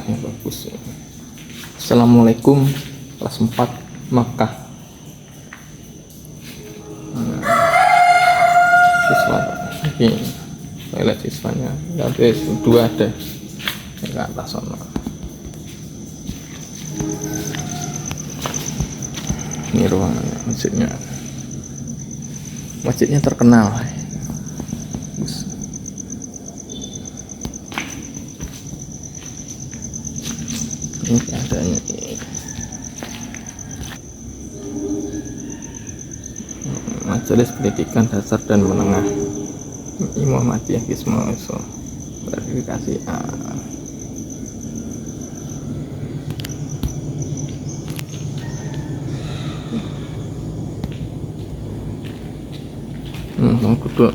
yang bagus. Assalamualaikum, kelas 4 Makkah. Siswa ini toilet siswanya, tapi dua ada yang ke atas sana. Ini ruangannya, masjidnya terkenal. Ini keadaannya. Majelis Pendidikan Dasar dan Menengah Muhammadiyah Kismoso verifikasi A. Kudu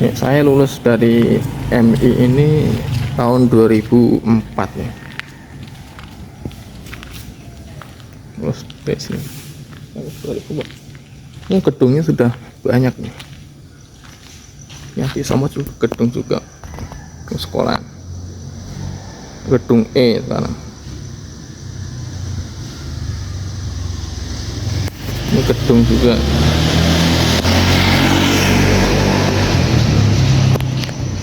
ya, saya lulus dari MI ini tahun 2004 ya. Lulus dari sini. Ini gedungnya sudah banyak nih. Yang di sama juga gedung juga ke sekolah. Gedung E sekarang. Ini gedung juga.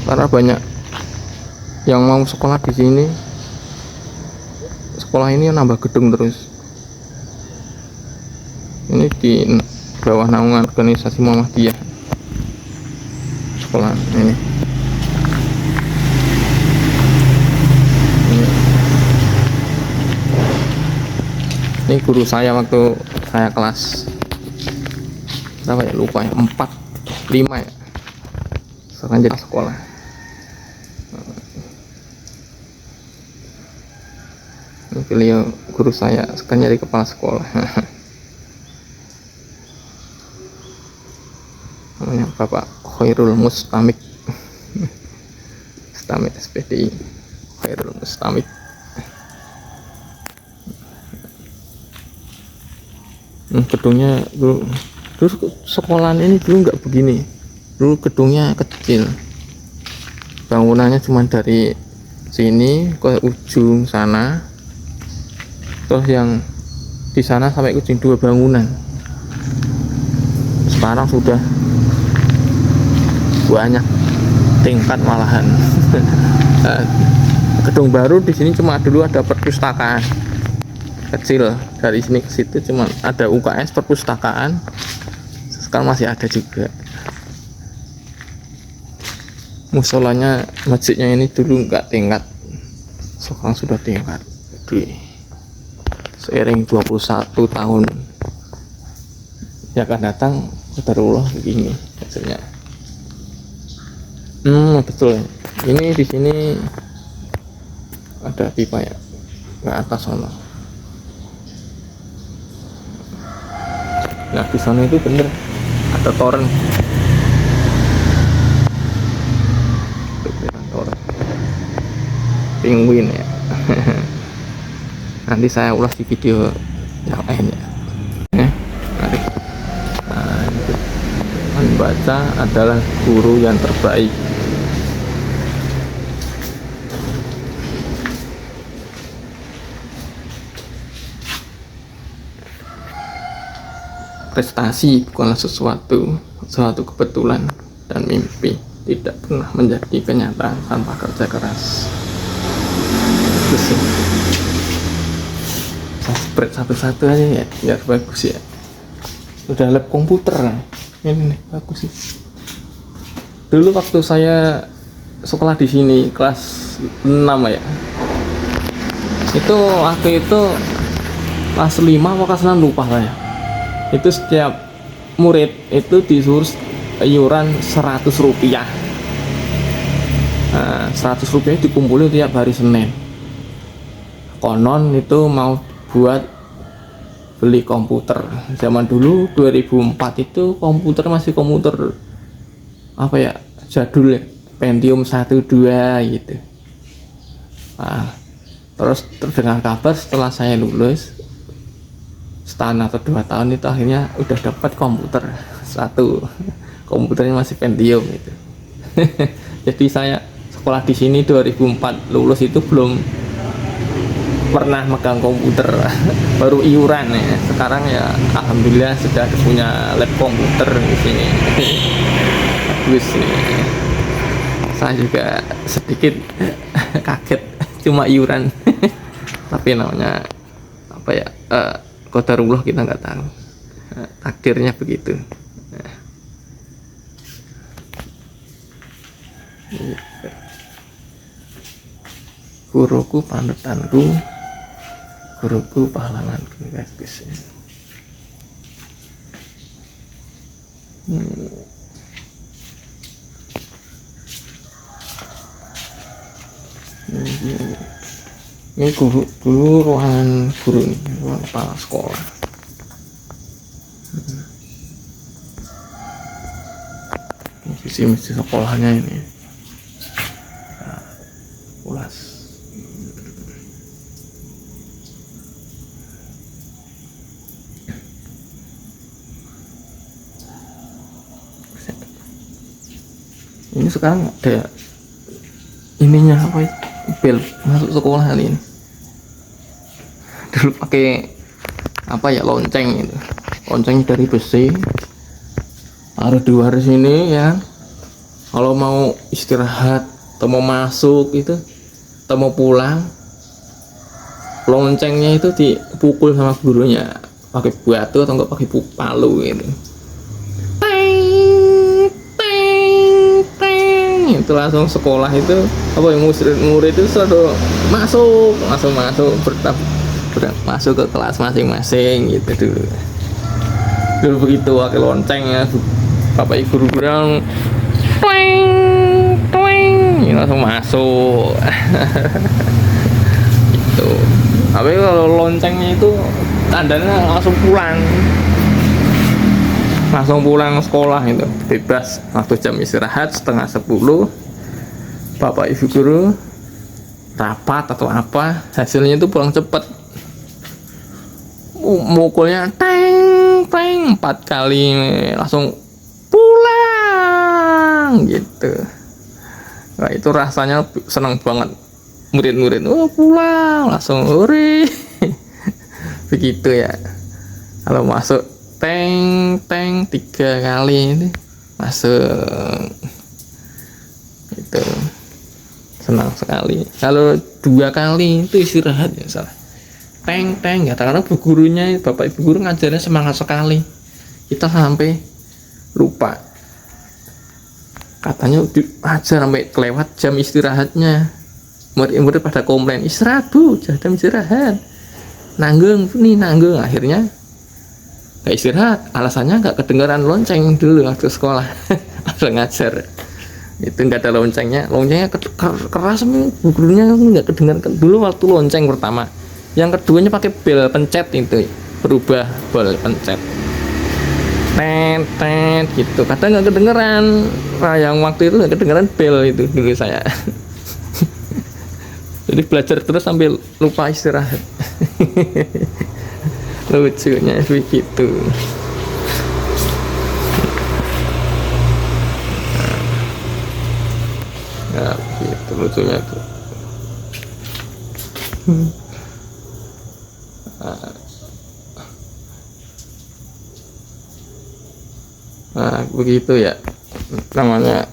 Karena banyak yang mau sekolah di sini, sekolah ini nambah gedung terus. Ini di bawah naungan organisasi Muhammadiyah sekolah ini. Ini guru saya waktu saya kelas berapa ya, lupa ya, 4, 5 ya, sekarang jadi sekolah. Ini beliau guru saya, sekarang jadi kepala sekolah. Namanya Bapak Khairul Mustamik. Mustamik SPDI Khairul Mustamik. Gedungnya dulu sekolahan ini dulu nggak begini. Dulu gedungnya kecil, bangunannya cuma dari sini ke ujung sana, terus yang di sana sampai ke ujung 2 bangunan. Sekarang sudah banyak tingkat malahan. Gedung baru di sini cuma dulu ada perpustakaan kecil, dari sini ke situ cuma ada UKS perpustakaan, sekarang masih ada juga. Musolanya, masjidnya ini dulu nggak tingkat, sekarang sudah tingkat. Seiring 21 tahun yang akan datang, qadarullah begini hasilnya. Betul. Ini di sini ada pipa ya, ke atas sana. Nah di sana itu bener ada toren. Penguin ya. Nanti saya ulas di video yang lain ya. Mari. Membaca adalah guru yang terbaik. Prestasi bukanlah suatu kebetulan dan mimpi tidak pernah menjadi kenyataan tanpa kerja keras. Saya spread satu-satu aja ya, biar bagus ya. Udah lab komputer ini nih, bagus sih. Dulu waktu saya sekolah di sini kelas 6 ya, itu waktu itu kelas 5 atau kelas 6 lupa saya. Itu setiap murid itu disuruh iuran 100 rupiah. Nah, 100 rupiah dikumpulin tiap hari Senin. Konon itu mau buat beli komputer. Zaman dulu 2004 itu komputer masih komputer apa ya, jadul ya, Pentium 1 2 gitu. Nah, Terus terdengar kabar setelah saya lulus setahun atau 2 tahun itu akhirnya udah dapat komputer satu, komputernya masih Pentium itu. Jadi saya sekolah di sini 2004 lulus itu belum pernah megang komputer, baru iuran ya. Sekarang ya alhamdulillah sudah punya lab komputer di sini. Bagus nih. Saya juga sedikit kaget, cuma iuran. Tapi namanya apa ya? Qadarullah, kita nggak tahu. Takdirnya begitu. Guruku panutanku, guruku pahlawanku. Bagus ya. Ini guru ruangan guru nih, ruangan kepala sekolah. Ini sisi sekolahnya ini. Nah, ulas. Ini sekarang ada ininya apa ya? Bel masuk sekolah kali ini. Dulu pakai apa ya, lonceng itu, lonceng dari besi, harus di waris ini ya. Kalau mau istirahat atau mau masuk itu atau mau pulang, loncengnya itu dipukul sama gurunya pakai batu atau enggak pakai palu gitu. Itu langsung sekolah itu apa yang murid itu selalu masuk masuk ke kelas masing-masing gitu dulu begitu pakai lonceng ya. Bapak ibu guru bilang langsung masuk. Gitu. Tapi kalau loncengnya itu tandanya langsung pulang sekolah itu bebas. Waktu jam istirahat 9:30 bapak ibu guru rapat atau apa, hasilnya itu pulang cepet, mukulnya teng 4 kali langsung pulang gitu. Nah, itu rasanya senang banget murid-murid, pulang langsung hore. Begitu ya. Kalau masuk teng 3 kali ini masuk itu senang sekali. Kalau 2 kali itu istirahat ya salah teng ya, karena bu gurunya, bapak ibu guru ngajarnya semangat sekali, kita sampai lupa katanya ajar sampai kelewat jam istirahatnya. Murid-murid pada komplain, istirahat bu, jam istirahat, nanggung, akhirnya gak istirahat, alasannya gak kedengaran lonceng dulu waktu sekolah. Ada ngajar itu nggak ada loncengnya keras, bu gurunya nggak kedengaran dulu waktu lonceng pertama. Yang keduanya pakai bel pencet itu, berubah bel pencet tet gitu, kadang nggak kedengeran. Nah, yang waktu itu nggak kedengeran bel itu dulu saya. Jadi belajar terus sambil lupa istirahat. Lucunya begitu. Nah, gitu lucunya tuh. Nah, begitu ya namanya.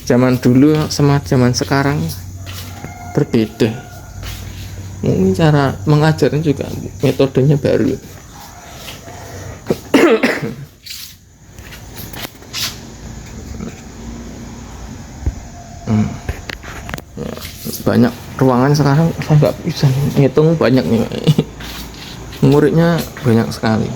Zaman dulu sama zaman sekarang berbeda. Mungkin cara mengajarnya juga metodenya baru. Ya, banyak ruangan sekarang saya nggak bisa ngitung, banyak nih. Muridnya banyak sekali.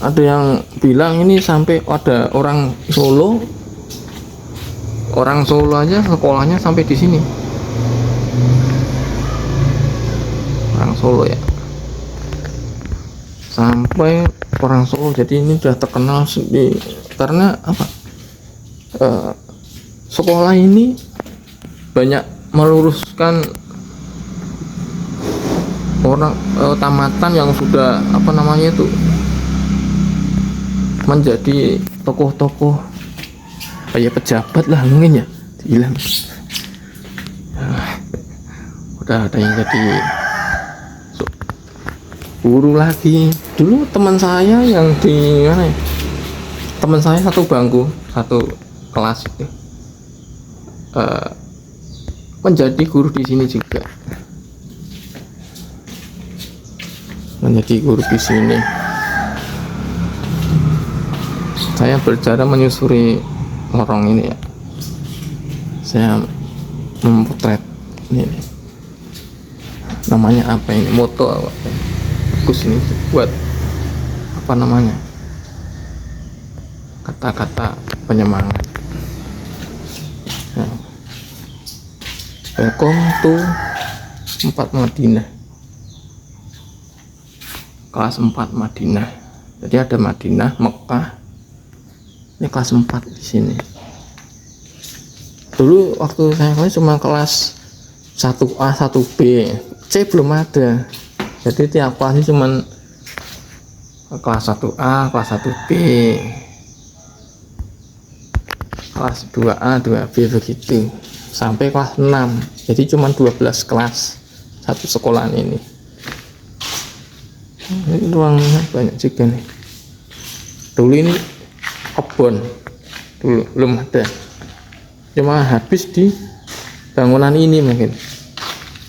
Ada yang bilang ini sampai ada orang Solo aja sekolahnya sampai di sini. Orang Solo ya, sampai orang Solo. Jadi ini sudah terkenal karena apa? eh, sekolah ini banyak meluruskan orang tamatan yang sudah apa namanya itu menjadi tokoh-tokoh kayak pejabat lah mungkin ya dibilang. Udah ada yang jadi guru lagi. Dulu teman saya yang di mana ya, teman saya satu bangku satu kelas itu menjadi guru di sini juga, menjadi guru di sini. Saya berjalan menyusuri lorong ini ya, saya memotret ini namanya apa ini, moto apa bagus ini buat apa namanya, kata-kata penyemangat. Nah, welcome to 4 Madinah, kelas 4 Madinah. Jadi ada Madinah, Mekah, ini kelas 4 di sini. Dulu waktu saya kelas cuma kelas 1A 1B, C belum ada. Jadi tiap kelas cuma kelas 1A, kelas 1B, kelas 2A 2B begitu sampai kelas 6. Jadi cuma 12 kelas satu sekolahan ini. Ini ruangnya banyak juga nih. Dulu ini kebun, dulu belum ada, cuma habis di bangunan ini mungkin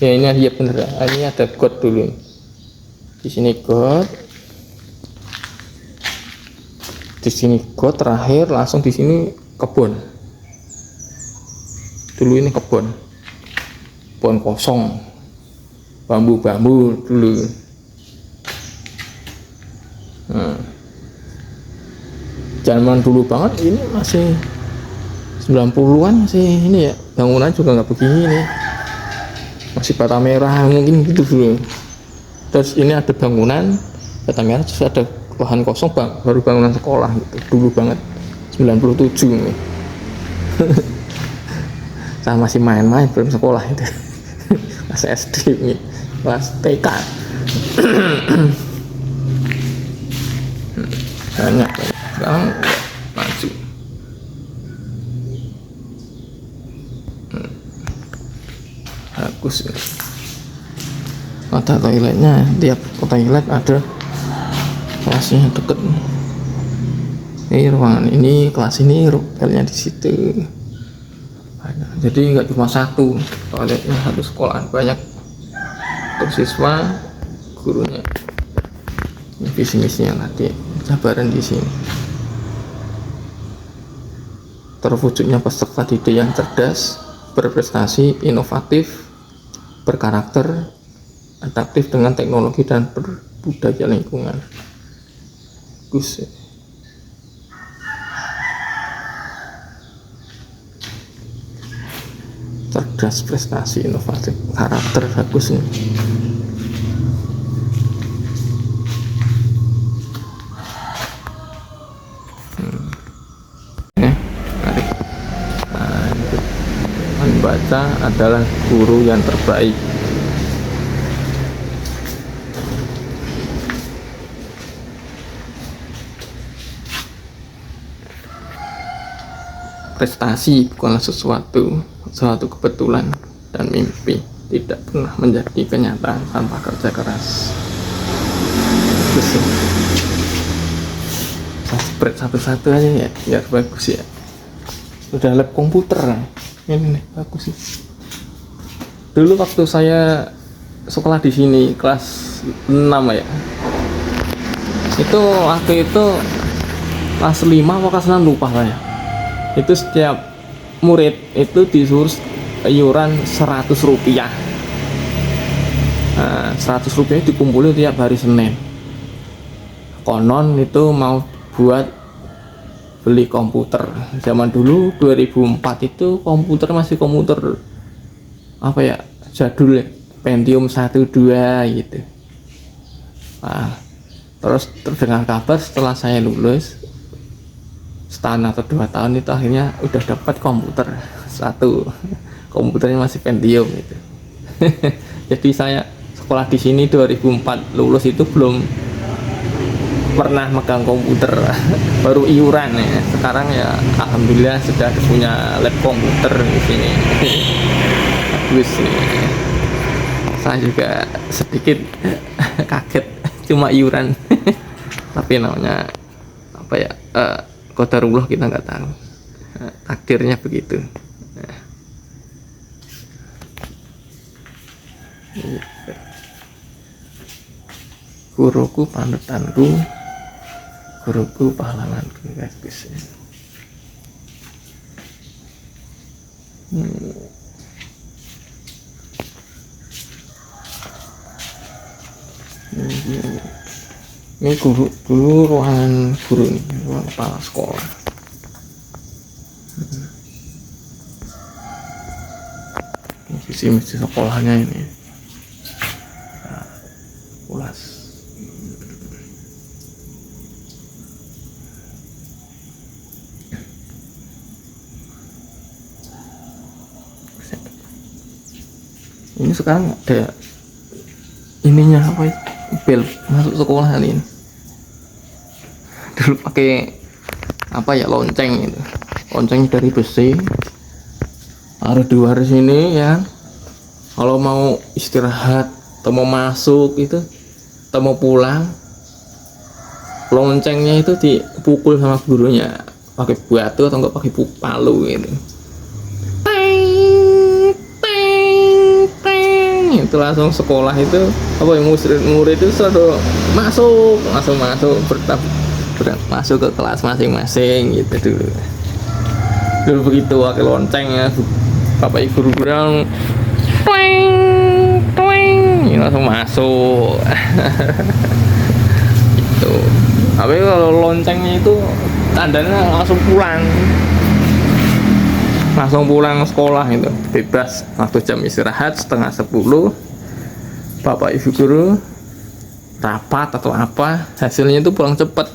ya. Ini ya bener, ini ada got dulu di sini, got di sini, got terakhir langsung di sini kebun. Dulu ini kebun kosong, bambu-bambu dulu. Zaman dulu banget, ini masih 90-an masih ini ya, bangunan juga nggak begini nih, masih bata merah mungkin gitu dulu. Terus ini ada bangunan bata merah, terus ada lahan kosong baru bangunan sekolah gitu, dulu banget 97 nih. Saya masih main-main belum sekolah itu. Kelas SD nih, kelas TK. banyak sekarang maju. Bagus. Ada toiletnya, tiap toilet ada kelasnya deket. Ini ruangan ini, kelas ini rupanya di situ. Jadi nggak cuma satu toiletnya, satu sekolahan banyak untuk siswa, gurunya. Ini visi misinya tadi, cabaran di sini. Terwujudnya peserta didik yang cerdas, berprestasi, inovatif, berkarakter, adaptif dengan teknologi dan berbudaya lingkungan. Bagus. Cerdas, prestasi, inovatif, karakter, bagus nih. Membaca adalah guru yang terbaik. Prestasi bukanlah suatu kebetulan dan mimpi, tidak pernah menjadi kenyataan tanpa kerja keras. Saya spread satu-satu aja ya, biar bagus ya. Udah lab komputer, ini nih, bagus sih. Dulu waktu saya sekolah di sini kelas 6 ya, itu waktu itu kelas 5 atau kelas 6 lupa saya. Itu setiap murid itu disuruh iuran 100 rupiah. Nah, 100 rupiah dikumpulin tiap hari Senin. Konon itu mau buat beli komputer. Zaman dulu 2004 itu komputer masih komputer apa ya, jadul ya, Pentium 1 2 gitu. Nah, terus terdengar kabar setelah saya lulus setahun atau 2 tahun itu akhirnya udah dapat komputer satu, komputernya masih Pentium gitu. Jadi saya sekolah di sini 2004 lulus itu belum pernah megang komputer, baru iuran ya. Sekarang ya alhamdulillah sudah punya lab komputer di sini. Bagus nih. Saya juga sedikit kaget, cuma iuran. Tapi namanya apa ya, qadarullah, kita nggak tahu, takdirnya begitu. Guruku panutanku, guruku pahlawanku. Bagus. Ini guru, dulu ruangan guru nih, ruang kepala sekolah. Ini misi sekolahnya ini. Nah, ulas. Ini sekarang ada ininya apa ya? Bel masuk sekolah kali ini. Dulu pakai apa ya, lonceng itu, lonceng dari besi, harus di luar sini ya. Kalau mau istirahat atau mau masuk itu atau mau pulang, loncengnya itu dipukul sama gurunya pakai batu atau enggak pakai palu gitu. Itu langsung sekolah itu apa ya, murid itu selalu masuk masuk ke kelas masing-masing gitu. Dulu begitu pakai loncengnya, bapak ibu guru bilang twing langsung masuk. Itu tapi kalau loncengnya itu tandanya langsung pulang sekolah itu bebas. Waktu jam istirahat setengah 10, bapak ibu guru rapat atau apa, hasilnya itu pulang cepet.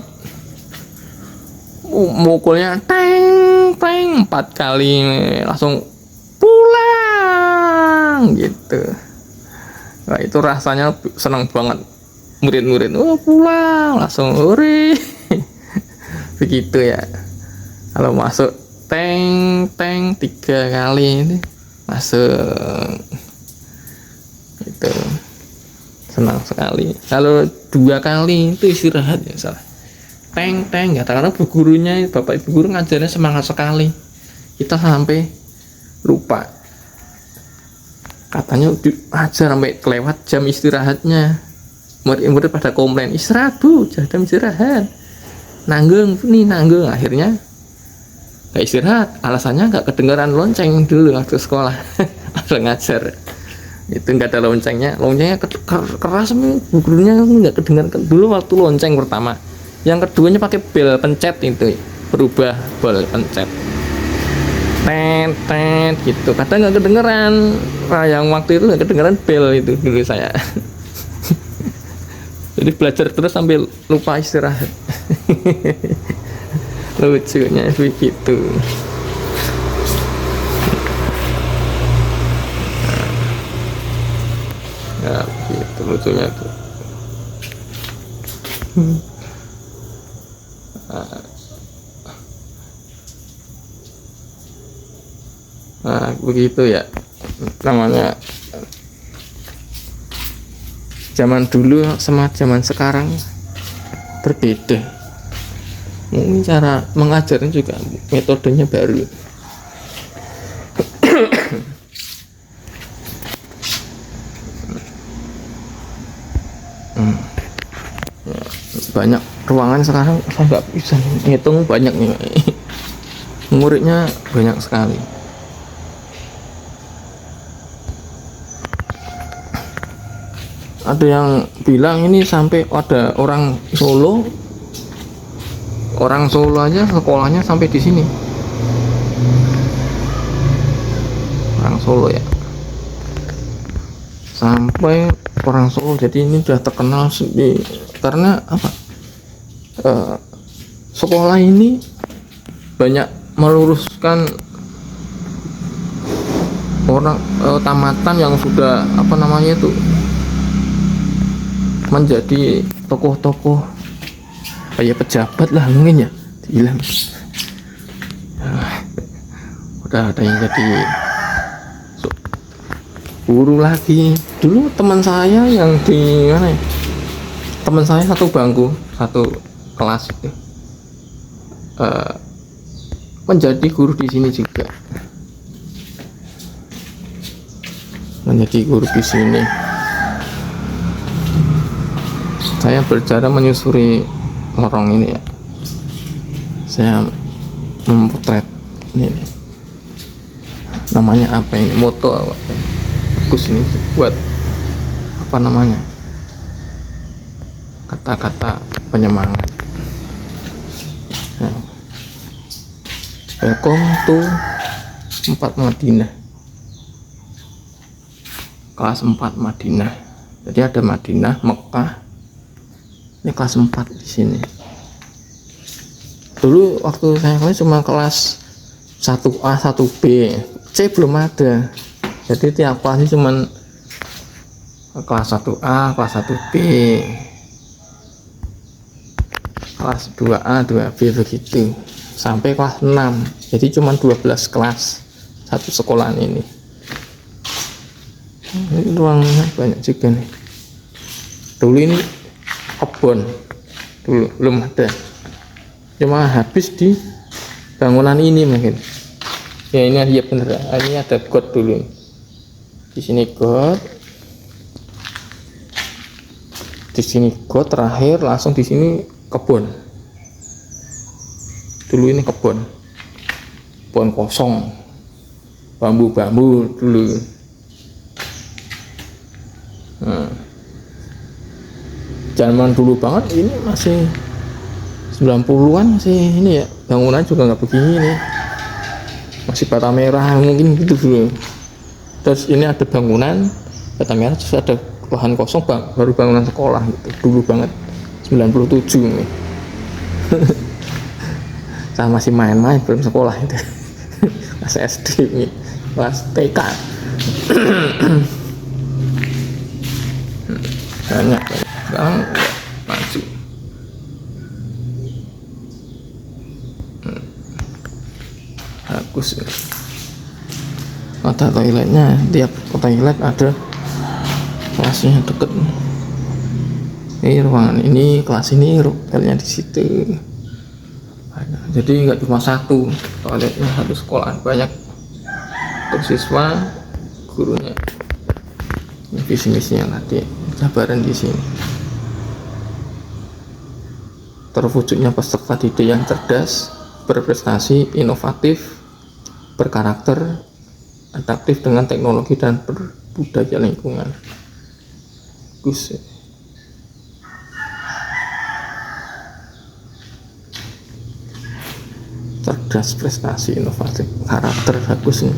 Mukulnya teng 4 kali langsung pulang gitu. Nah, itu rasanya senang banget murid-murid. Pulang langsung hore. Begitu ya. Kalau masuk teng 3 kali ini masuk, itu senang sekali. Kalau 2 kali itu istirahat ya salah. Teng ya, karena bu gurunya, bapak ibu guru ngajarnya semangat sekali, kita sampai lupa. Katanya ajar sampai kelewat jam istirahatnya. Murid-murid pada komplain, istirahat bu, jam istirahat, nanggung. Akhirnya nggak istirahat, alasannya nggak kedengaran lonceng dulu waktu sekolah. Ada ngajar itu nggak ada loncengnya keras, bu gurunya nggak kedengaran dulu waktu lonceng pertama. Yang keduanya pakai bel pencet, itu berubah bel pencet tet gitu, kadang nggak kedengeran. Nah, yang waktu itu nggak kedengeran bel itu dulu saya. Jadi belajar terus sambil lupa istirahat. Lucunya begitu. Ya gitu lucunya tuh. Nah begitu ya, namanya zaman dulu sama zaman sekarang berbeda. Mungkin cara mengajarnya juga metodenya baru. Ya, banyak ruangan sekarang saya nggak bisa ngitung, banyak nih. Muridnya banyak sekali. Ada yang bilang ini sampai ada orang Solo aja sekolahnya sampai di sini. Orang Solo ya, sampai orang Solo. Jadi ini sudah terkenal karena apa? Sekolah ini banyak meluruskan orang tamatan yang sudah apa namanya itu menjadi tokoh-tokoh kayak pejabat lah mungkin ya, gila. Udah ada yang jadi guru lagi. Dulu teman saya yang di mana ya, teman saya satu bangku satu kelas itu menjadi guru di sini juga, menjadi guru di sini. Saya berjalan menyusuri lorong ini ya, saya memotret ini namanya apa ini, moto apa bagus ini buat apa namanya, kata-kata penyemangat. Nah, welcome to 4 Madinah, kelas 4 Madinah. Jadi ada Madinah, Mekah, ini kelas 4 di sini. Dulu waktu saya kelas cuma kelas 1A 1B, C belum ada. Jadi tiap kelas cuma kelas 1A, kelas 1B, kelas 2A, 2B begitu sampai kelas 6. Jadi cuma 12 kelas satu sekolahan ini. Ini ruangnya banyak juga nih. Dulu ini kebun, dulu belum ada, cuma habis di bangunan ini mungkin ya. Ini ya bener, ini ada got dulu di sini, got di sini, got terakhir langsung di sini kebun. Dulu ini kebun kosong, bambu-bambu dulu. Zaman dulu banget, ini masih 90-an masih ini ya, bangunan juga nggak begini, masih bata merah mungkin gitu dulu. Terus ini ada bangunan bata merah, terus ada lahan kosong baru bangunan sekolah gitu, dulu banget 97 nih. Saya masih main-main belum sekolah itu. Masih SD nih, kelas TK. banyak sekarang maju. Bagus ya. Ada toiletnya, tiap toilet ada kelasnya deket. Ini ruangan ini, kelas ini, toiletnya di situ. Jadi nggak cuma satu toiletnya, satu sekolahan banyak untuk siswa, gurunya. Ini visi misinya nanti jabaran di sini. Terwujudnya peserta didik yang cerdas, berprestasi, inovatif, berkarakter, adaptif dengan teknologi dan berbudaya lingkungan. Bagus ya. Cerdas, prestasi, inovatif, karakter, bagus nih.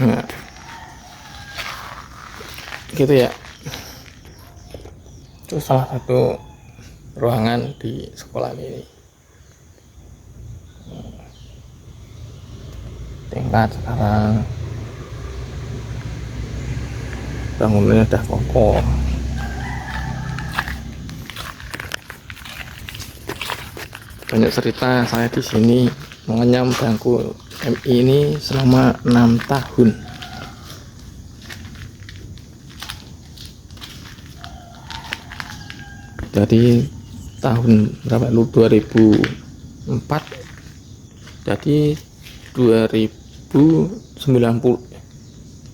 Nah, gitu ya. Itu salah satu ruangan di sekolah ini. Tingkat sekarang bangunannya udah kokoh. Banyak cerita saya di sini mengenyam bangku MI ini selama 6 tahun. Jadi tahun berapa lu, 2004, jadi 2090,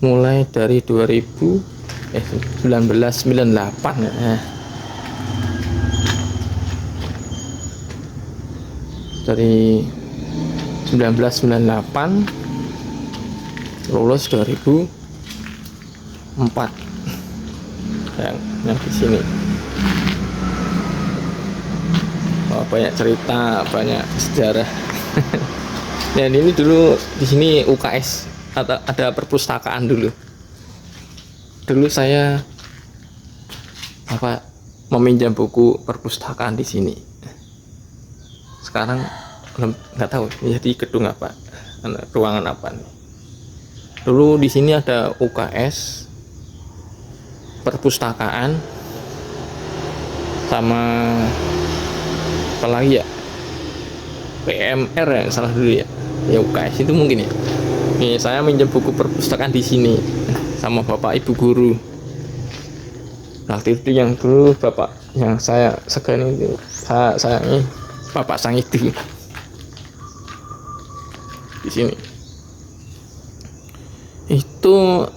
mulai dari 1998 ya. Dari 1998 lulus 2004 yang di sini. banyak cerita, banyak sejarah. Dan ini dulu di sini UKS, ada perpustakaan dulu. Dulu saya meminjam buku perpustakaan di sini. Sekarang nggak tahu jadi gedung apa, ruangan apa nih. Dulu di sini ada UKS, perpustakaan, sama apa lagi ya, PMR ya salah dulu ya. Ya UKS itu mungkin ya. Nih saya minjem buku perpustakaan di sini sama bapak ibu guru. Waktu itu yang dulu bapak yang saya segani itu, saya sayangi bapak sang itu di sini. Itu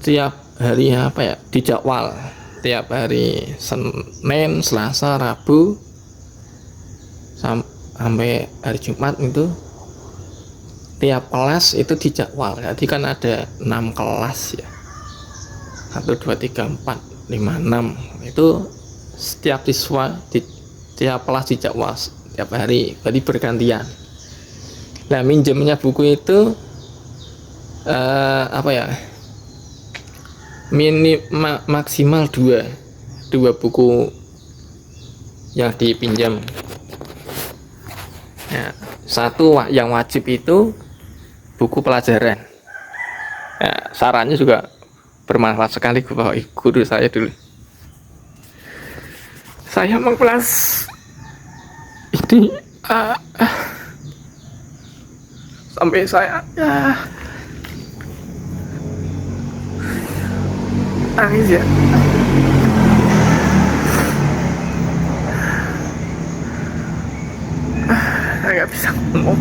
tiap hari apa ya, dijadwal tiap hari Senin, Selasa, Rabu sampai hari Jumat itu tiap kelas itu dijadwal. Jadi kan ada 6 kelas ya, 1, 2, 3, 4, 5, 6 itu setiap siswa tiap kelas dijadwal tiap hari, jadi bergantian. Nah minjemnya buku itu maksimal dua buku yang dipinjam. Nah, satu yang wajib itu buku pelajaran. Nah, sarannya juga bermanfaat sekali guru saya dulu. Saya mengkelas ini sampai saya nangis ya. Saya nggak bisa ngomong.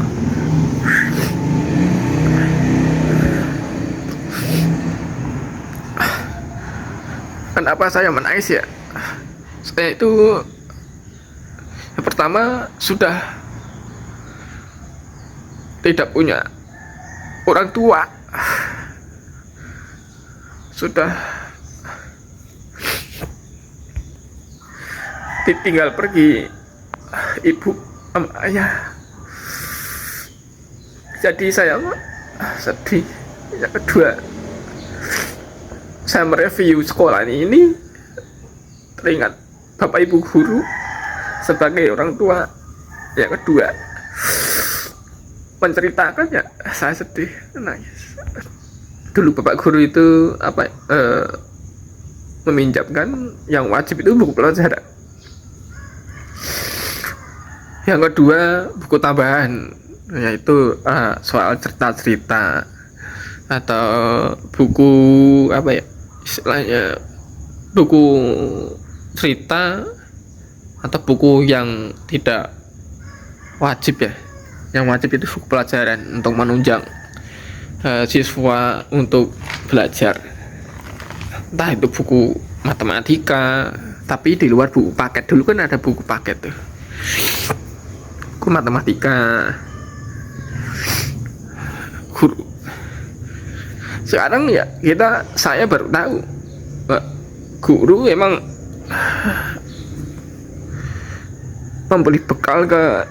Kenapa saya menangis ya? Saya itu yang pertama sudah tidak punya orang tua, sudah ditinggal pergi ibu sama ayah. Jadi saya sedih. Yang kedua, saya mereview sekolah ini teringat bapak ibu guru sebagai orang tua. Yang kedua, menceritakan ya saya sedih, nangis. Dulu bapak guru itu meminjamkan yang wajib itu buku pelajaran. Yang kedua buku tambahan, yaitu soal cerita-cerita atau buku istilahnya buku cerita atau buku yang tidak wajib ya. Yang wajib itu buku pelajaran untuk menunjang siswa untuk belajar, entah itu buku matematika, tapi di luar buku paket. Dulu kan ada buku paket tuh, buku matematika guru. Sekarang ya saya baru tahu guru emang membeli bekal ke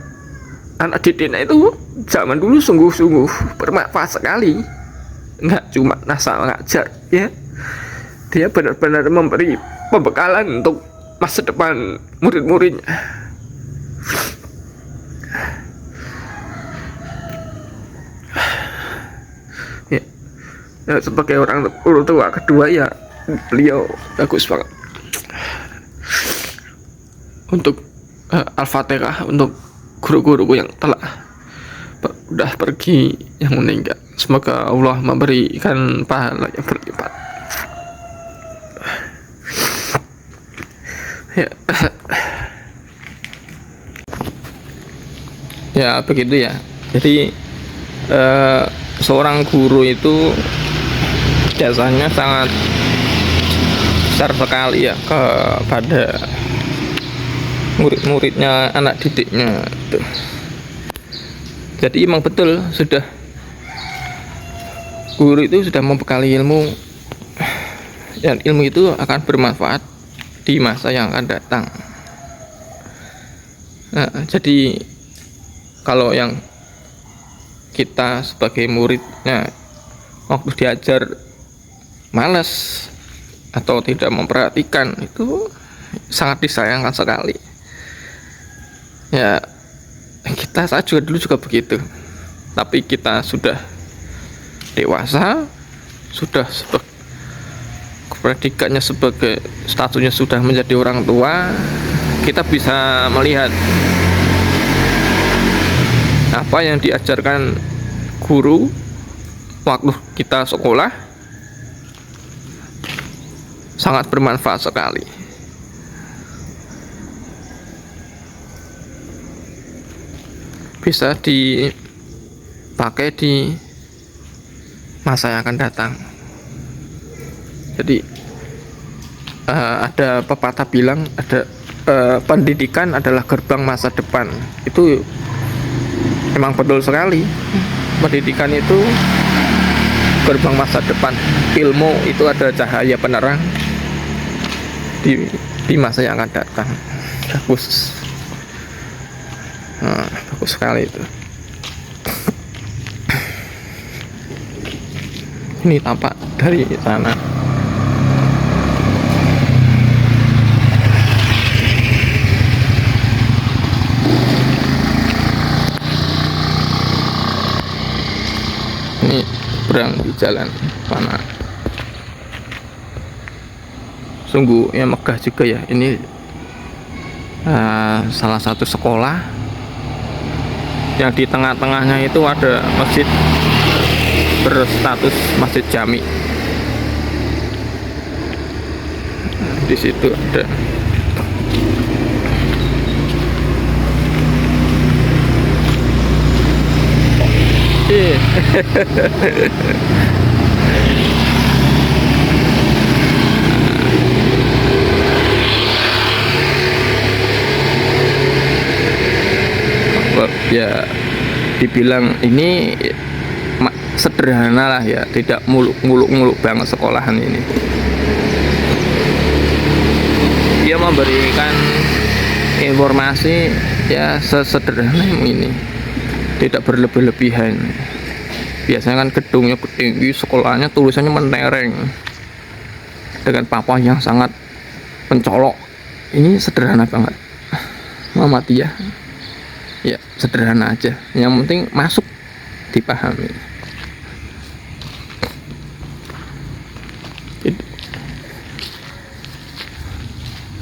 anak didiknya itu zaman dulu sungguh-sungguh bermanfaat sekali. Nggak cuma asal ngajar ya, dia benar-benar memberi pembekalan untuk masa depan murid-muridnya. Ya, sebagai orang tua kedua ya beliau bagus banget untuk Al-Fatihah untuk guru-guruku yang telah udah pergi, yang meninggal. Semoga Allah memberikan pahala yang berlipat. Ya begitu ya. Jadi seorang guru itu jasanya sangat besar sekali ya kepada murid-muridnya, anak didiknya gitu. Jadi emang betul sudah guru itu sudah membekali ilmu, dan ilmu itu akan bermanfaat di masa yang akan datang. Jadi kalau yang kita sebagai muridnya waktu diajar malas atau tidak memperhatikan, itu sangat disayangkan sekali. Ya, saya dulu juga begitu. Tapi kita sudah dewasa, sudah predikatnya sebagai statusnya sudah menjadi orang tua, kita bisa melihat apa yang diajarkan guru waktu kita sekolah sangat bermanfaat sekali. Bisa dipakai di masa yang akan datang. Jadi ada pepatah bilang pendidikan adalah gerbang masa depan. Itu memang betul sekali. Pendidikan itu gerbang masa depan. Ilmu itu ada cahaya penerang di masa yang akan datang. Bagus. Bagus sekali itu. Ini tampak dari sana. Ini berang di jalan mana. Sungguh ya megah juga ya. Ini salah satu sekolah yang di tengah-tengahnya itu ada masjid berstatus masjid jami. Di situ ada ya dibilang ini sederhana lah ya, tidak muluk-muluk banget sekolahan ini. Dia memberikan informasi ya sesederhana ini, tidak berlebih-lebihan. Biasanya kan gedungnya tinggi, sekolahnya tulisannya mentereng dengan papan yang sangat mencolok. Ini sederhana banget. Muhammadiyah ya sederhana aja, yang penting masuk dipahami.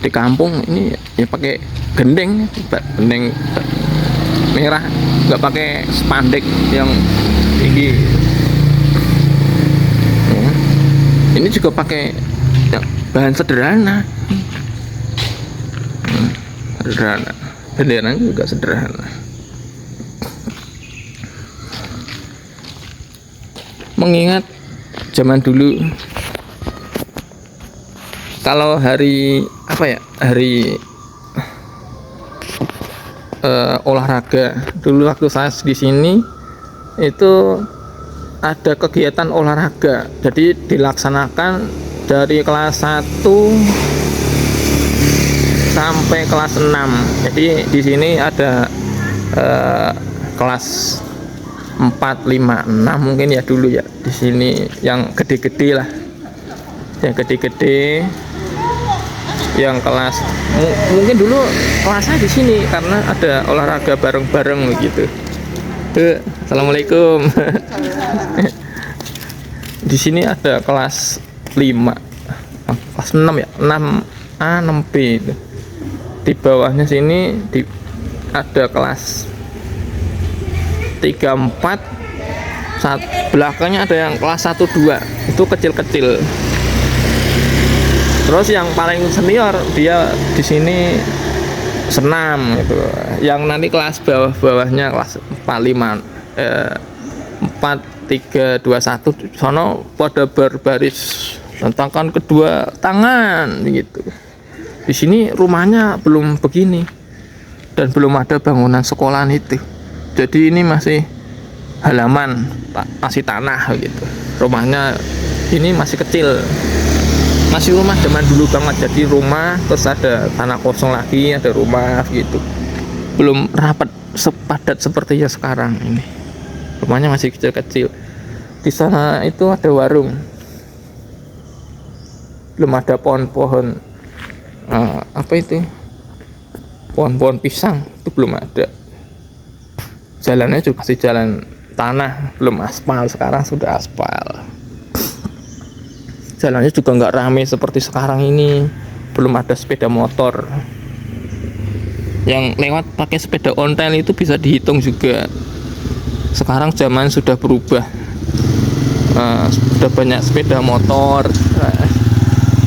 Di kampung ini ya pakai gendeng merah, nggak pakai spandek yang tinggi. Ini juga pakai bahan sederhana. Sederhana, benderanya juga sederhana. Mengingat zaman dulu, kalau hari olahraga dulu waktu saya di sini itu ada kegiatan olahraga, jadi dilaksanakan dari kelas 1 sampai kelas 6. Jadi di sini ada kelas 4, 5, 6 mungkin ya dulu ya. Di sini yang gede-gede lah. Yang gede-gede, yang kelas mungkin dulu kelasnya di sini karena ada olahraga bareng-bareng begitu. Assalamualaikum. Di sini ada kelas 5, kelas 6 ya, 6A, 6B itu. Di bawahnya sini ada kelas 3, 4, belakangnya ada yang kelas 1, 2, itu kecil-kecil. Terus yang paling senior dia di sini senam gitu. Yang nanti kelas bawahnya kelas 4, 5, 4, 3, 2, 1 sono pada berbaris, hentakan kedua tangan begitu. Di sini rumahnya belum begini dan belum ada bangunan sekolahan itu. Jadi ini masih halaman, masih tanah gitu. Rumahnya ini masih kecil. Masih rumah zaman dulu banget. Jadi rumah terus ada tanah kosong lagi, ada rumah gitu. belum rapat sepadat seperti yang sekarang ini. Rumahnya masih kecil-kecil. Di sana itu ada warung, belum ada pohon-pohon apa itu, pohon-pohon pisang itu belum ada. Jalannya juga masih jalan tanah, belum aspal. Sekarang sudah aspal. Jalannya juga nggak rame seperti sekarang ini. Belum ada sepeda motor. Yang lewat pakai sepeda ontel itu bisa dihitung juga. Sekarang zaman sudah berubah, sudah banyak sepeda motor,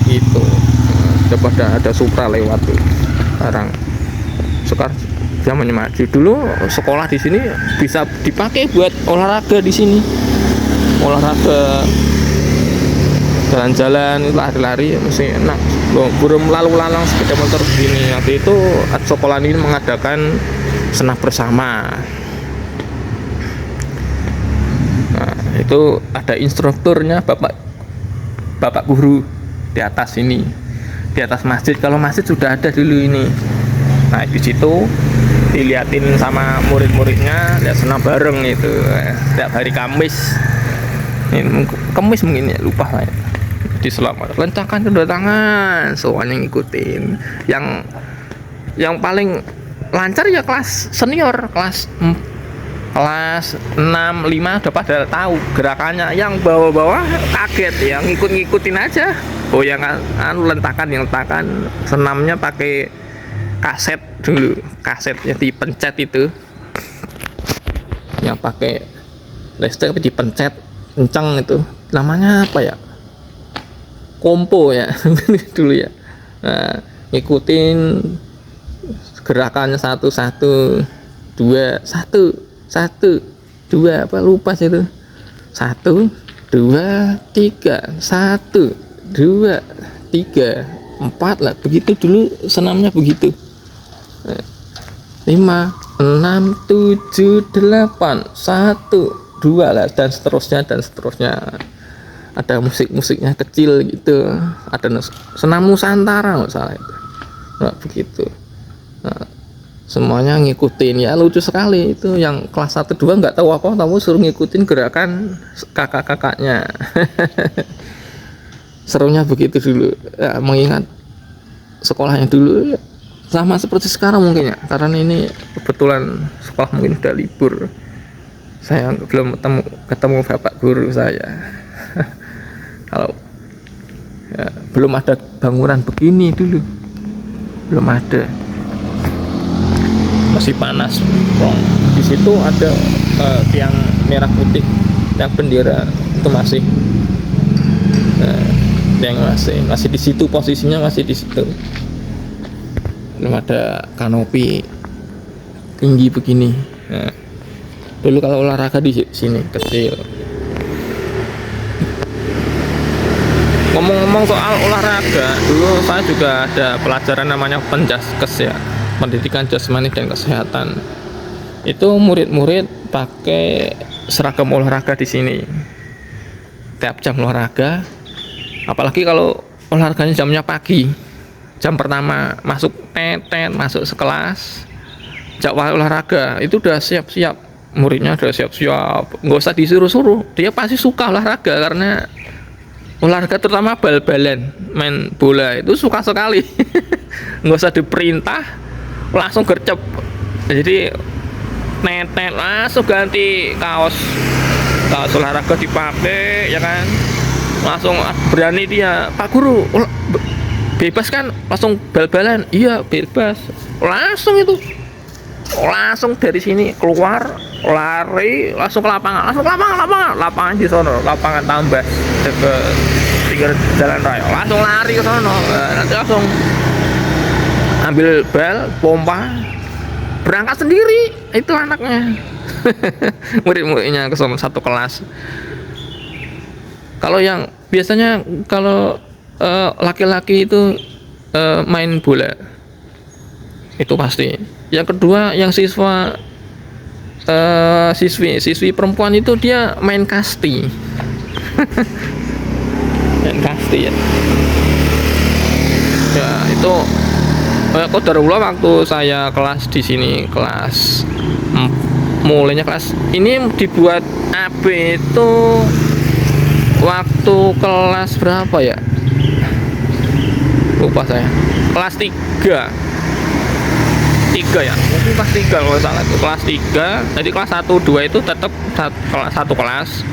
gitu. Sudah pada ada Supra lewat tuh. Sekarang zamannya maju. Dulu sekolah di sini bisa dipakai buat olahraga di sini. Olahraga jalan-jalan, lari-lari masih enak. Belum lalu lalang sepeda motor begini. Waktu itu sekolah ini mengadakan senam bersama. Nah, itu ada instrukturnya, bapak guru di atas ini, di atas masjid. Kalau masjid sudah ada dulu ini. Nah, di situ diliatin sama murid-muridnya, lihat senam bareng itu setiap hari Kamis. Ini Kamis mungkin ya, lupa saya. Di selamat lencangkan kedua tangan, semuanya ngikutin. Yang paling lancar ya kelas senior, kelas 6, 5 udah pada tahu gerakannya. Yang bawah-bawah kaget, yang ngikutin aja. Oh, yang lentakan senamnya pakai kaset dulu, kasetnya dipencet itu, yang pakai listrik tapi dipencet kencang itu, namanya apa ya, kompo ya dulu ya. Nah, ngikutin gerakannya 1, 2, 1, 2 apa lupa sih itu, 1, 2, 3, 1, 2, 3, 4 lah, begitu dulu senamnya begitu. 5, 6, 7, 8, 1, 2 lah, dan seterusnya. Ada musik-musiknya kecil gitu, ada senam Nusantara nggak salah itu. Nah, begitu. Nah, semuanya ngikutin ya, lucu sekali itu. Yang kelas 1, 2 nggak tahu apa, tahu suruh ngikutin gerakan kakak-kakaknya. Serunya begitu dulu ya, mengingat sekolahnya dulu ya, sama seperti sekarang mungkin ya, karena ini kebetulan sekolah mungkin udah libur. Saya belum ketemu bapak guru saya. Kalau ya, belum ada bangunan begini dulu, belum ada, masih panas. Di situ ada tiang merah putih, tiang bendera itu masih, yang masih di situ, posisinya masih di situ. Belum ada kanopi tinggi begini. Nah, dulu kalau olahraga di sini kecil. Ngomong-ngomong soal olahraga, dulu saya juga ada pelajaran namanya Penjaskes ya, pendidikan jasmani dan kesehatan. Itu murid-murid pakai seragam olahraga di sini. Tiap jam olahraga, apalagi kalau olahraganya jamnya pagi, jam pertama masuk masuk sekelas, jadwal olahraga itu udah siap-siap, muridnya udah siap-siap, nggak usah disuruh-suruh, dia pasti suka olahraga. Karena olahraga terutama bal-balan, main bola itu suka sekali. Nggak usah diperintah, langsung gercep. Jadi langsung ganti kaos olahraga dipakai ya kan, langsung berani dia, Pak Guru bebas kan, langsung bal-balan. Iya bebas, langsung langsung dari sini keluar, lari langsung ke lapangan, lapangan di sono, lapangan tambah ke pinggir jalan raya, langsung lari ke sono. Nanti langsung ambil bal, pompa, berangkat sendiri itu anaknya. Murid-muridnya ke sono satu kelas. Kalau yang biasanya kalau laki-laki itu main bola itu pasti. Yang kedua, yang siswi perempuan itu dia main kasti. Main kasti ya. Ya itu qadarullah waktu saya kelas di sini kelas mulainya kelas ini dibuat AB itu waktu kelas berapa ya, lupa saya, kelas 3 ya, mungkin kelas 3 kalau salah itu kelas 3. Jadi kelas 1 2 itu tetap satu kelas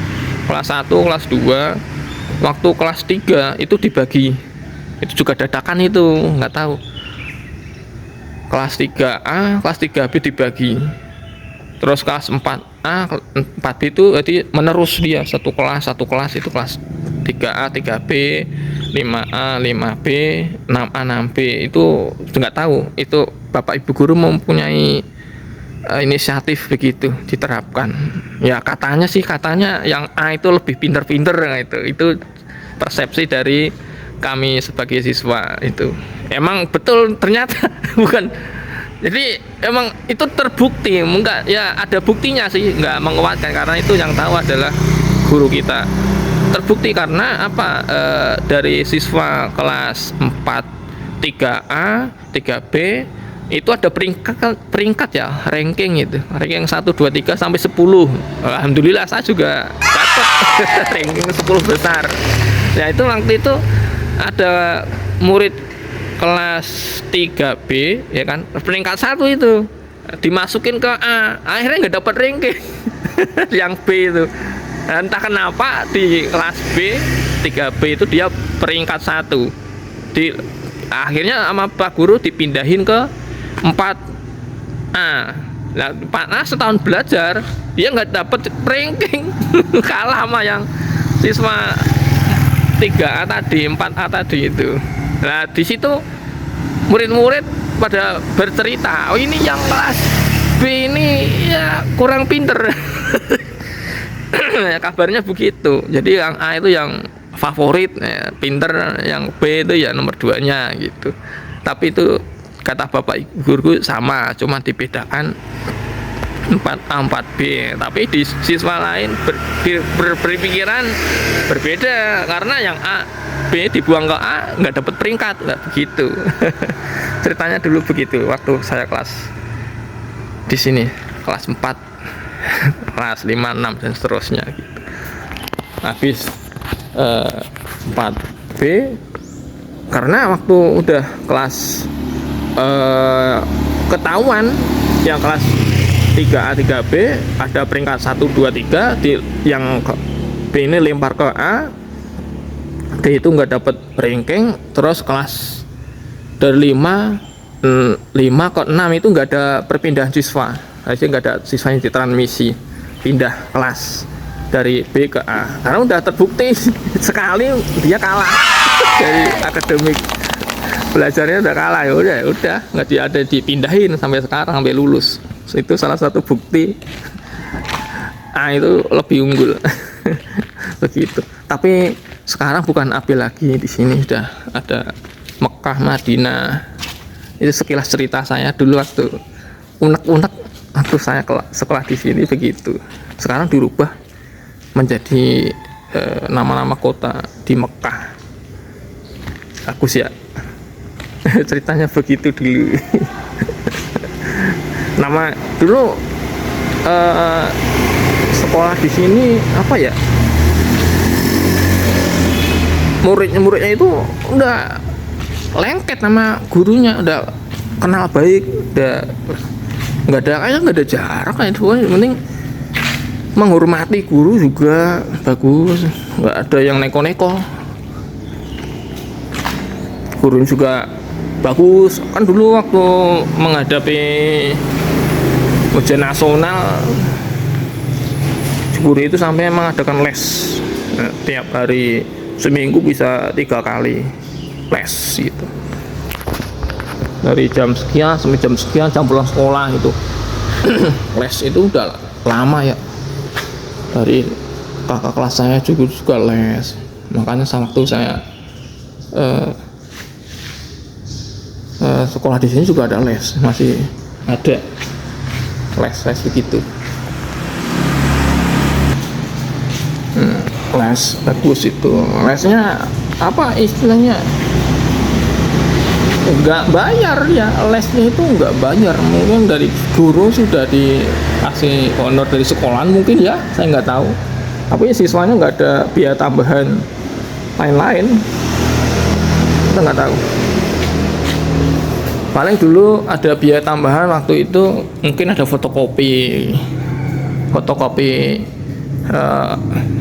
1 kelas 2. Waktu kelas 3 itu dibagi, itu juga dadakan, itu nggak tahu, kelas 3A kelas 3B dibagi, terus kelas 4A 4B itu jadi menerus dia satu kelas itu kelas 3A 3B 5A 5B 6A 6B. Itu nggak tahu, itu Bapak Ibu guru mempunyai inisiatif begitu diterapkan ya. Katanya yang A itu lebih pinter-pinter, itu persepsi dari kami sebagai siswa. Itu emang betul ternyata bukan, jadi emang itu terbukti, enggak ya, ada buktinya sih, enggak menguatkan, karena itu yang tahu adalah guru kita. Terbukti karena apa, dari siswa kelas 4 3A 3B itu ada peringkat ya, ranking 1 2 3 sampai 10. Alhamdulillah saya juga dapat ranking 10 besar ya. Itu waktu itu ada murid kelas 3B ya kan, peringkat 1 itu dimasukin ke A, akhirnya nggak dapat ranking yang B itu. Entah kenapa di kelas B 3B itu dia peringkat 1, akhirnya sama Pak Guru dipindahin ke 4A. Nah 4A setahun belajar dia nggak dapat ranking kalah sama yang siswa 3A tadi 4A tadi itu. Nah di situ murid-murid pada bercerita, oh ini yang kelas B ini ya kurang pinter ya, kabarnya begitu. Jadi yang A itu yang favorit ya, pinter, yang B itu ya nomor 2-nya gitu. Tapi itu kata Bapak Ibu guru sama, cuma dibedakan 4A 4B. Tapi di siswa lain berpikiran berbeda, karena yang A B dibuang ke A nggak dapat peringkat, nggak begitu. Ceritanya dulu begitu waktu saya kelas di sini kelas 4 kelas 5 6 dan seterusnya gitu. Habis 4B karena waktu udah kelas ketahuan yang kelas 3A 3B ada peringkat 1 2 3 yang B ini lempar ke A, D itu nggak dapat ranking. Terus kelas dari 5 ke 6 itu nggak ada perpindahan siswa, jadi nggak ada siswa yang ditransmisi pindah kelas dari B ke A, karena udah terbukti sekali dia kalah dari akademik belajarnya, udah kalah, ya udah nggak ada dipindahin sampai sekarang sampai lulus. Itu salah satu bukti A itu lebih unggul begitu. Tapi sekarang bukan AB lagi, di sini sudah ada Mekah Madinah. Itu sekilas cerita saya dulu waktu unek-unek waktu saya sekolah di sini begitu. Sekarang dirubah menjadi nama-nama kota di Mekah. Bagus ya ceritanya begitu dulu. Nama dulu sekolah di sini apa ya, muridnya itu udah lengket sama gurunya, udah kenal baik, udah nggak ada jarak kayak itu. Yang penting menghormati guru juga bagus, nggak ada yang neko-neko. Guru juga bagus kan. Dulu waktu menghadapi ujian nasional, guru itu sampai mengadakan les. Nah, tiap hari seminggu bisa 3 kali les gitu, dari jam sekian sampai jam sekian, jam pulang sekolah itu. Les itu udah lama ya, dari kakak kelas saya juga les. Makanya waktu saya sekolah di sini juga ada les, masih ada les begitu. Les bagus itu, lesnya apa istilahnya, nggak bayar ya, lesnya itu nggak bayar, mungkin dari guru sudah dikasih honor dari sekolahan mungkin ya, saya nggak tahu, tapi siswanya nggak ada biaya tambahan lain-lain, kita nggak tahu. Paling dulu ada biaya tambahan waktu itu, mungkin ada fotokopi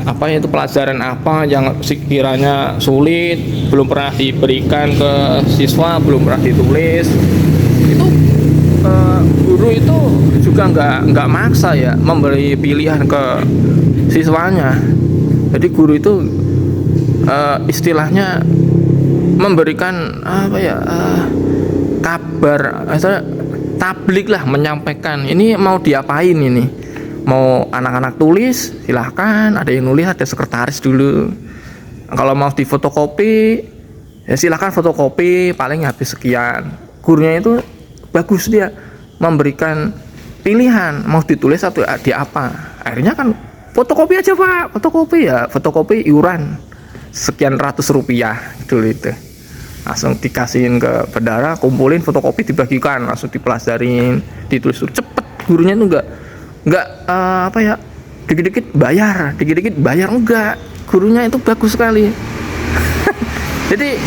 apa itu pelajaran apa yang sekiranya sulit, belum pernah diberikan ke siswa, belum pernah ditulis, itu guru itu juga nggak maksa ya memberi pilihan ke siswanya. Jadi guru itu istilahnya memberikan apa ya, kabar, tablik lah, menyampaikan ini mau diapain ini. Mau anak-anak tulis silahkan, ada yang nulis, ada sekretaris dulu. Kalau mau difotokopi ya silahkan fotokopi, paling habis sekian. Gurunya itu bagus, dia memberikan pilihan mau ditulis atau di apa. Akhirnya kan fotokopi aja pak, fotokopi ya, fotokopi iuran sekian ratus rupiah dulu itu. Langsung dikasihin ke bendara, kumpulin fotokopi, dibagikan, langsung dipelajarin, ditulis cepet. Gurunya itu enggak apa ya, dikit-dikit bayar, enggak. Gurunya itu bagus sekali. Jadi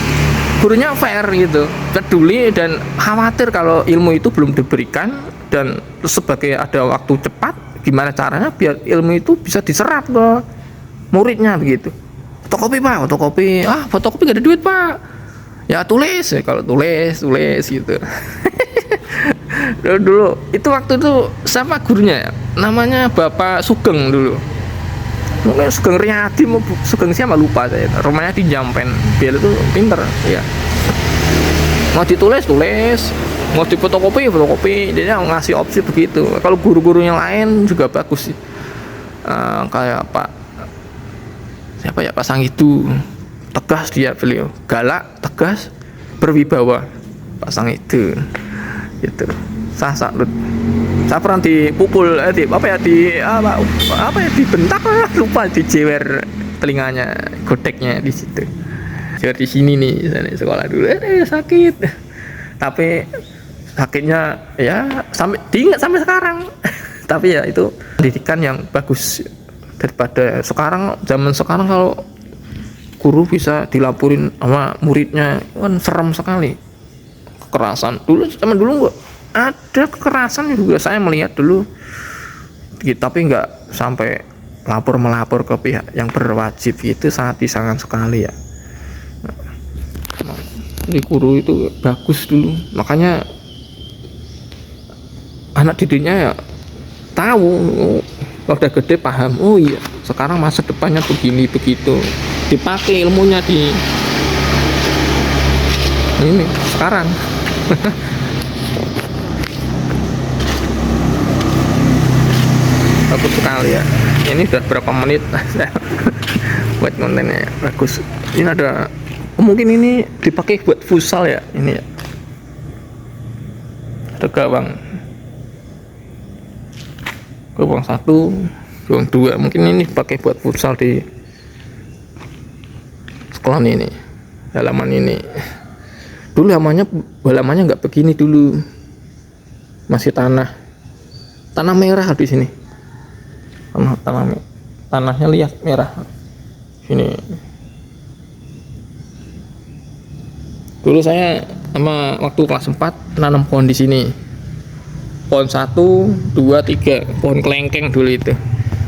gurunya fair gitu, peduli dan khawatir kalau ilmu itu belum diberikan, dan sebagai ada waktu cepat, gimana caranya biar ilmu itu bisa diserap ke muridnya begitu. Fotokopi pak, fotokopi gak ada duit pak, ya tulis ya, kalau tulis gitu. Dulu itu waktu itu siapa gurunya ya? Namanya Bapak Sugeng dulu. Mungkin Sugeng Riyadi, Sugeng siapa lupa saya. Rumahnya di Jampen. Dia itu pinter ya. Mau ditulis, mau difotokopi. Jadi ngasih opsi begitu. Kalau guru-guru yang lain juga bagus sih. Kayak Pak Sangidu. Tegas dia, beliau galak, tegas, berwibawa. Pak Sangidu gitu. Saya pernah dipukul, dibentak, lupa, dijewer telinganya, godeknya di situ. Jewer di sini nih, sekolah dulu, sakit. Tapi sakitnya ya diingat sampai sekarang. Tapi ya itu pendidikan yang bagus daripada zaman sekarang kalau guru bisa dilaporin sama muridnya, kan serem sekali. Kekerasan zaman dulu enggak ada kekerasan juga, saya melihat dulu, tapi nggak sampai melapor ke pihak yang berwajib, itu sangat disayangkan sekali ya. Jadi guru itu bagus dulu, makanya anak didiknya ya tahu, kalau udah gede paham, oh iya sekarang masa depannya begini begitu, dipakai ilmunya di ini sekarang. Bagus sekali ya. Ini udah berapa menit buat kontennya, bagus. Ini ada, mungkin ini dipakai buat futsal ya, ini ya. Ada gawang 1, gawang 2, mungkin ini dipakai buat futsal di sekolah ini, halaman ini. Dulu halamannya nggak begini dulu, masih tanah merah di sini. Tanahnya lihat merah sini. Dulu saya sama waktu kelas 4 nanam pohon di sini, pohon 1, 2, 3, pohon kelengkeng dulu itu.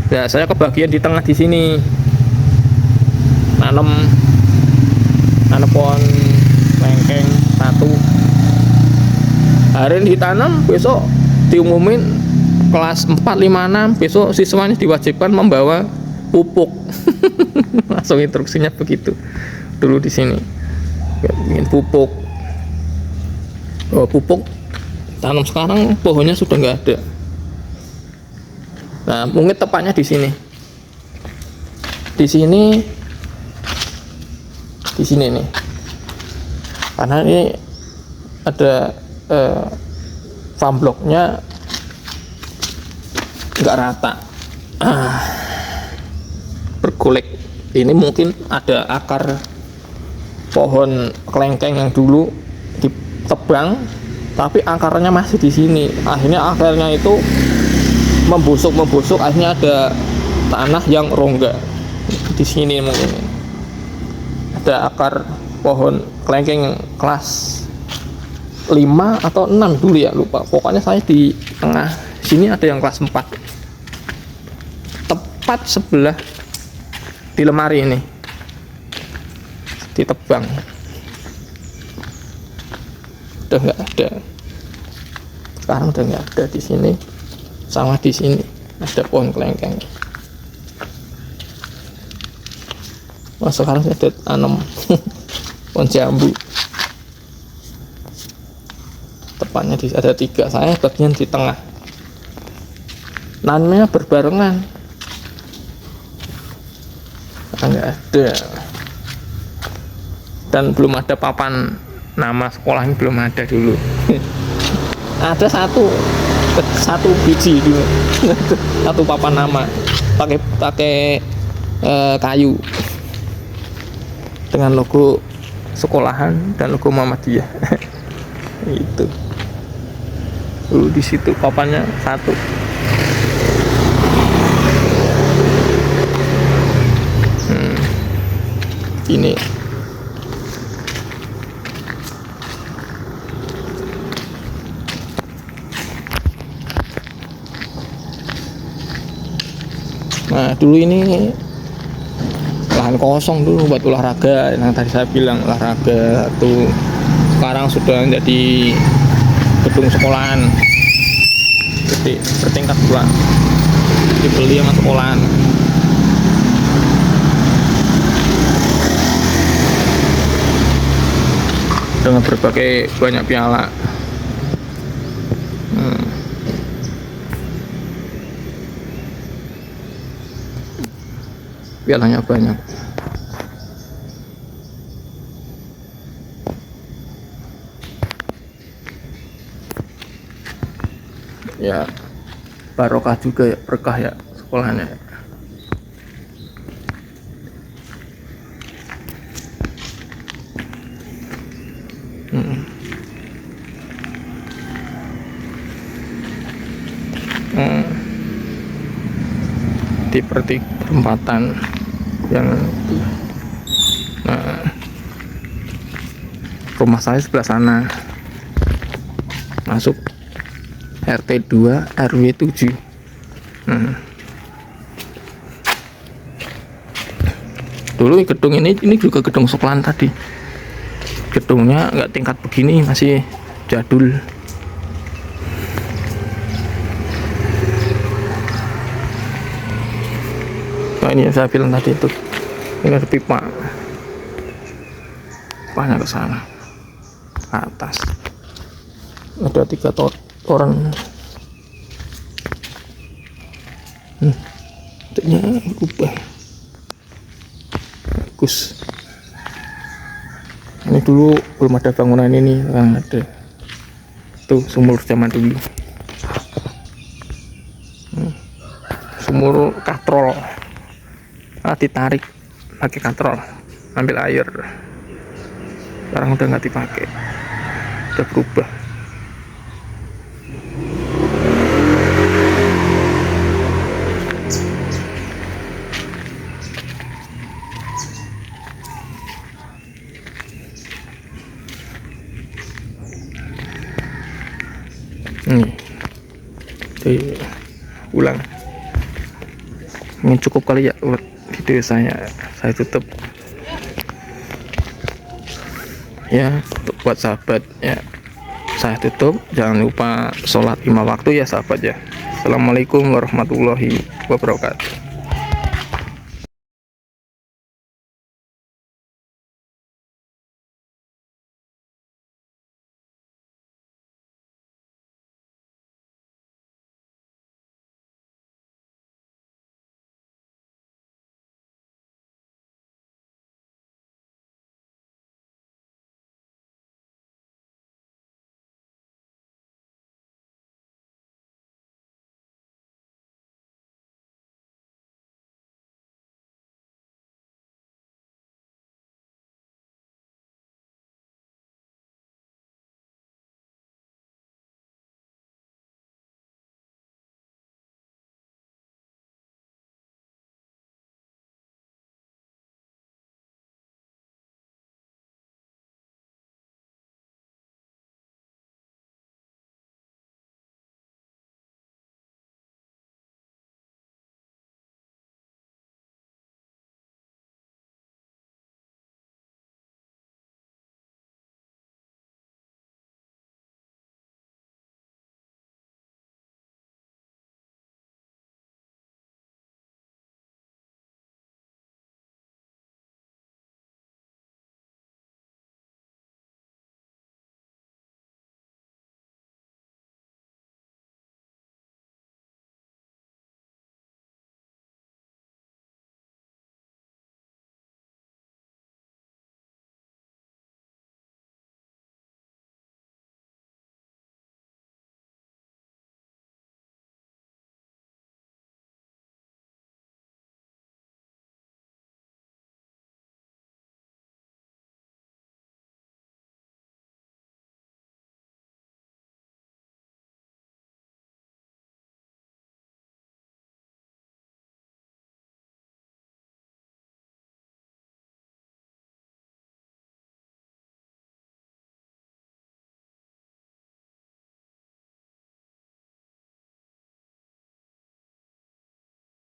Nah saya kebagian di tengah di sini, nanam pohon kelengkeng 1. Hari ini ditanam, besok diumumin kelas 4, 5, 6 besok siswanya diwajibkan membawa pupuk. Langsung instruksinya begitu dulu di sini, bikin pupuk, bawa pupuk tanam. Sekarang pohonnya sudah nggak ada. Nah mungkin tepatnya di sini nih, karena ini ada farm blocknya nggak rata, bergolek. Ini mungkin ada akar pohon kelengkeng yang dulu tebang tapi akarnya masih di sini. Akhirnya akarnya itu membusuk, akhirnya ada tanah yang rongga di sini. Mungkin ada akar pohon kelengkeng kelas 5 atau 6 dulu ya, lupa. Pokoknya saya di tengah sini ada yang kelas 4, tepat sebelah di lemari ini ditebang. Udah nggak ada, sekarang udah nggak ada di sini. Sama di sini ada pohon kelengkeng. Wah, sekarang saya ada tanam pohon jambu. Tepatnya ada 3, saya bagian di tengah. Nanamnya berbarengan. Nggak ada. Dan belum ada papan nama sekolah ini, belum ada dulu. Ada satu biji dulu. Satu papan nama pakai kayu dengan logo sekolahan dan logo Muhammadiyah. Itu dulu di situ papannya satu. Ini nah, dulu ini lahan kosong dulu buat olahraga yang tadi saya bilang, olahraga tuh. Sekarang sudah menjadi gedung sekolahan, jadi bertingkat pula, dibeli sama sekolahan. Dengan berbagai banyak piala. Pialanya banyak. Ya, barokah juga ya, berkah ya sekolahnya. Di perempatan yang rumah saya sebelah sana, masuk RT 2 RW 7. Dulu gedung ini juga gedung sekolahan tadi. Gedungnya nggak tingkat begini, masih jadul. Nah, ini yang saya bilang tadi itu, ini ada pipa, pipanya ke sana, ke atas. Ada 3 toren. Bentuknya berubah, bagus. Ini dulu belum ada bangunan ini, ada tuh sumur zaman dulu, sumur katrol. Ditarik pakai katrol, ambil air. Sekarang udah nggak dipakai, udah berubah. Ulang. Ini cukup kali ya buat video saya tutup ya. Untuk buat sahabat ya, saya tutup. Jangan lupa sholat 5 waktu ya sahabat ya. Assalamualaikum warahmatullahi wabarakatuh.